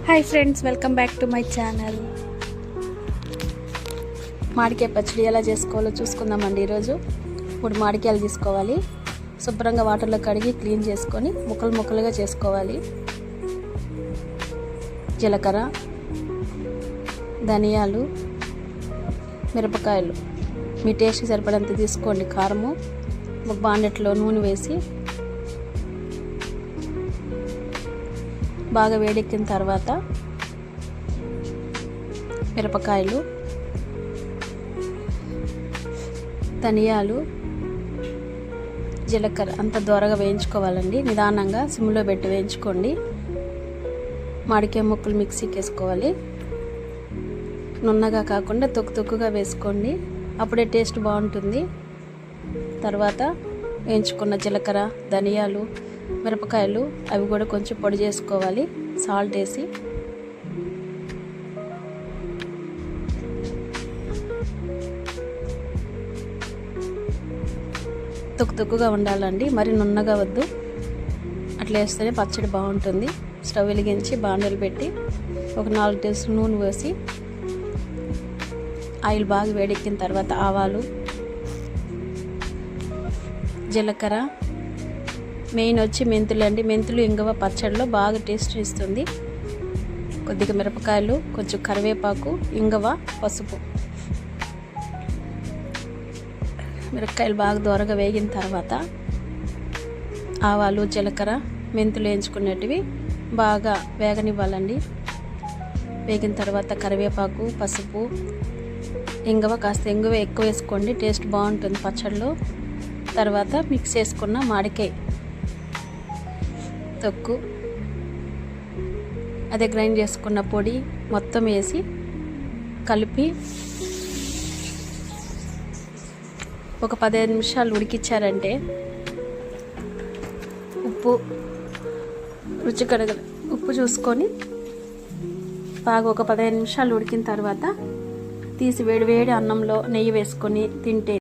Hi friends, welcome back to my channel. మామిడికాయ పచ్చడి ఎలా చేసుకోవాలో చూసుకుందామండి. ఈరోజు 3 మామిడికాయలు తీసుకోవాలి. శుభ్రంగా వాటర్లో కడిగి క్లీన్ చేసుకొని ముక్కలు ముక్కలుగా చేసుకోవాలి. జీలకర్ర, ధనియాలు, మిరపకాయలు మీ టేస్ట్కి సరిపడంత తీసుకోండి. కారము, ఒక బాండెట్లో నూనె వేసి బాగా వేడెక్కిన తర్వాత మిరపకాయలు, ధనియాలు, జీలకర్ర అంత దూరగా వేయించుకోవాలండి. నిదానంగా సిమ్లో పెట్టి వేయించుకోండి. మామిడికాయ ముక్కలు మిక్సీకి వేసుకోవాలి. నున్నగా కాకుండా తొక్కుగా వేసుకోండి, అప్పుడే టేస్ట్ బాగుంటుంది. తర్వాత వేయించుకున్న జీలకర్ర, ధనియాలు, మిరపకాయలు అవి కూడా కొంచెం పొడి చేసుకోవాలి. సాల్ట్ వేసి తొక్కుగా ఉండాలండి, మరి నున్నగా వద్దు. అట్లా వేస్తేనే పచ్చడి బాగుంటుంది. స్టవ్ వెలిగించి బాండలు పెట్టి ఒక 4 టేబుల్ స్పూన్ నూనె వేసి ఆయిల్ బాగా వేడెక్కిన తర్వాత ఆవాలు, జీలకర్ర, మెయిన్ వచ్చి మెంతులు అండి. మెంతులు ఇంగువ పచ్చడిలో బాగా టేస్ట్ ఇస్తుంది. కొద్దిగా మిరపకాయలు, కొంచెం కరివేపాకు, ఇంగువ, పసుపు. మిరపకాయలు బాగా దూరగా వేగిన తర్వాత ఆవాలు, జీలకర్ర, మెంతులు వేయించుకునేటివి బాగా వేగనివ్వాలండి. వేగిన తర్వాత కరివేపాకు, పసుపు, ఇంగువ, కాస్త ఇంగువ ఎక్కువ వేసుకోండి, టేస్ట్ బాగుంటుంది పచ్చడిలో. తర్వాత మిక్స్ చేసుకున్న మామిడికాయ తొక్కు, అదే గ్రైండ్ చేసుకున్న పొడి మొత్తం వేసి కలిపి ఒక 15 నిమిషాలు ఉడికించారంటే ఉప్పు చూసుకొని బాగా ఒక 15 నిమిషాలు ఉడికిన తర్వాత తీసి వేడి అన్నంలో నెయ్యి వేసుకొని తింటే